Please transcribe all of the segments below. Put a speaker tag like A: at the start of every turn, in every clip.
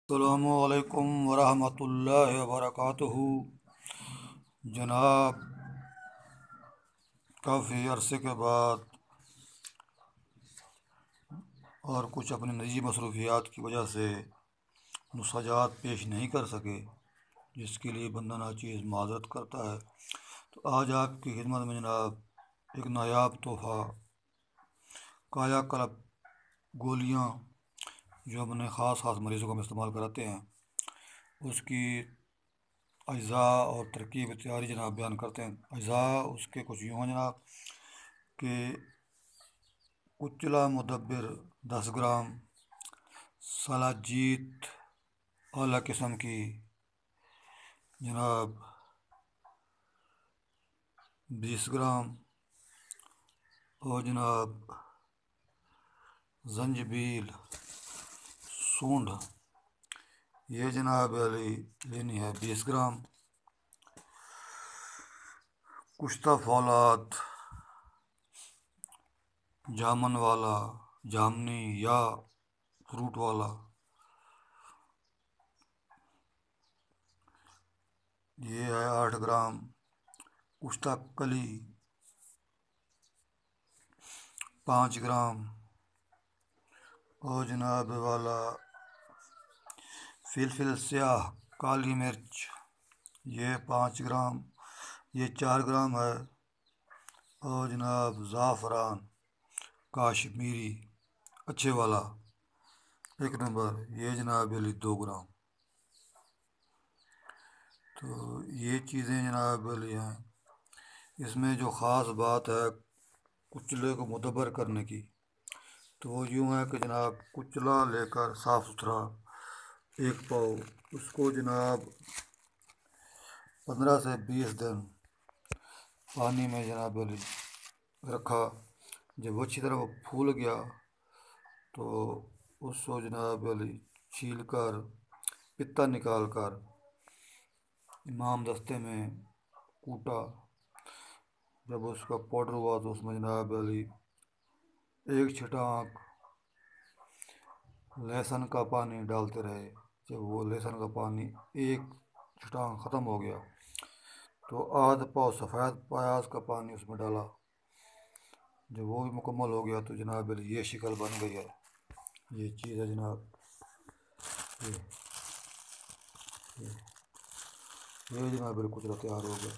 A: السلام علیکم ورحمۃ اللہ وبرکاتہ۔ جناب، کافی عرصے کے بعد اور کچھ اپنی نجی مصروفیات کی وجہ سے مساجات پیش نہیں کر سکے، جس کے لیے بندہ ناچیز معذرت کرتا ہے۔ تو آج آپ کی خدمت میں جناب ایک نایاب تحفہ کایا کلپ گولیاں جو اپنے خاص مریضوں کو ہم استعمال کراتے ہیں، اس کی اجزاء اور ترکیب تیاری جناب بیان کرتے ہیں۔ اجزاء اس کے کچھ یوں ہیں جناب کہ کچلا مدبر 10 گرام، سلاجیت اعلیٰ قسم کی جناب 20 گرام، اور جناب زنجبیل سونڈ یہ جناب علی لینی ہے 20 گرام، کشتہ فولاد جامن والا، جامنی یا فروٹ والا یہ ہے 8 گرام، کشتہ کلی 5 گرام، اور جناب والا فلفل سیاہ کالی مرچ یہ 5 گرام، یہ 4 گرام ہے، اور جناب زعفران کاشمیری اچھے والا 1 نمبر یہ جناب علی 2 گرام۔ تو یہ چیزیں جناب علی ہیں۔ اس میں جو خاص بات ہے کچلے کو مدبر کرنے کی، تو وہ یوں ہے کہ جناب کچلا لے کر صاف ستھرا 1 پاؤ، اس کو جناب 15 سے 20 دن پانی میں جناب علی رکھا۔ جب اچھی طرح وہ پھول گیا تو اس کو جناب علی چھیل کر پتا نکال کر امام دستے میں کوٹا۔ جب اس کا پاؤڈر ہوا تو اس میں جناب علی 1 چھٹانک لہسن کا پانی ڈالتے رہے۔ جب وہ لہسن کا پانی 1 چھٹانک ختم ہو گیا تو آدھ پاؤ سفید پیاز کا پانی اس میں ڈالا۔ جب وہ بھی مکمل ہو گیا تو جناب علی یہ شکل بن گئی ہے، یہ چیز ہے جناب، یہ جناب علی کچلا تیار ہو گیا۔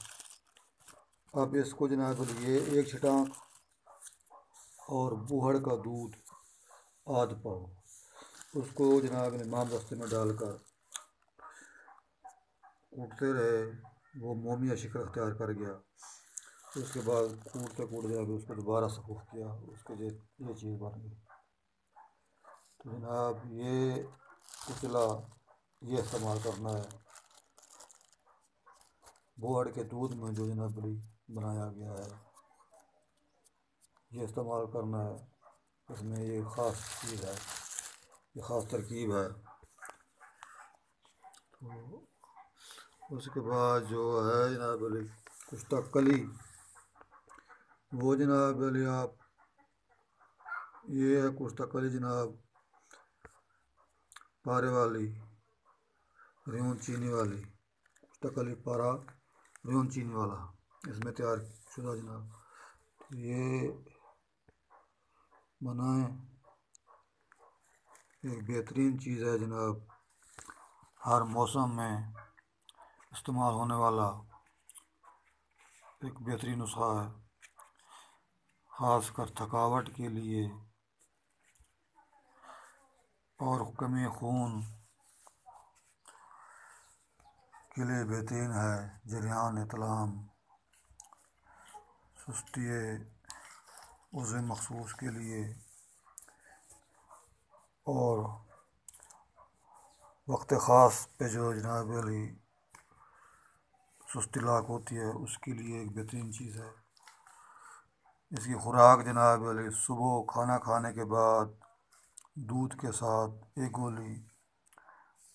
A: اب اس کو جناب علی یہ 1 چھٹانک اور بوہڑ کا دودھ آدھ پاؤ، اس کو جناب امام دستے میں ڈال کر کوٹتے رہے۔ وہ مومیہ شکل اختیار کر گیا۔ اس کے بعد کوٹتے جناب اس کو دوبارہ سفوف کیا، اس کے یہ چیز بن گئی۔ تو جناب یہ کچلا یہ استعمال کرنا ہے بوہڑ کے دودھ میں جو جناب علی بنایا گیا ہے، یہ استعمال کرنا ہے۔ اس میں یہ خاص چیز ہے، یہ خاص ترکیب ہے۔ تو اس کے بعد جو ہے جناب علی کشتہ کلی، وہ جناب علی آپ یہ ہے کشتہ کلی جناب پارے والی ریون چینی والی، کشتہ کلی پارا ریون چینی والا اس میں تیار شدہ جناب۔ یہ بنائیں، ایک بہترین چیز ہے جناب، ہر موسم میں استعمال ہونے والا ایک بہترین نسخہ ہے، خاص کر تھکاوٹ کے لیے اور کمی خون کے لیے بہترین ہے۔ جریان اطلام، سستی عضو مخصوص کے لیے، اور وقت خاص پہ جو جناب علی سستی لاک ہوتی ہے اس کے لیے ایک بہترین چیز ہے۔ اس کی خوراک جناب علی صبح کھانا کھانے کے بعد دودھ کے ساتھ 1 گولی،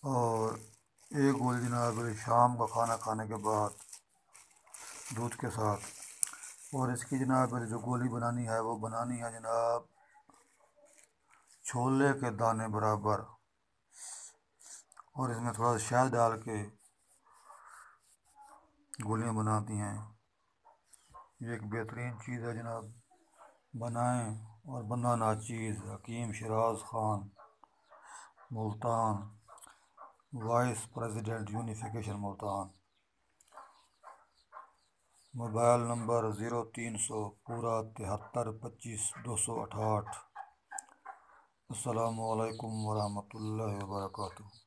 A: اور 1 گولی جناب علی شام کا کھانا کھانے کے بعد دودھ کے ساتھ۔ اور اس کی جناب علی جو گولی بنانی ہے وہ بنانی ہے جناب چھولے کے دانے برابر، اور اس میں تھوڑا سا شہد ڈال کے گولیاں بناتی ہیں۔ یہ ایک بہترین چیز ہے جناب، بنائیں۔ اور بندہ ناچیز حکیم Shiraz Khan, Multan, vice president unification Multan. Mobile number 0300 پورا 7325 268۔ السلام علیکم ورحمۃ اللہ وبرکاتہ۔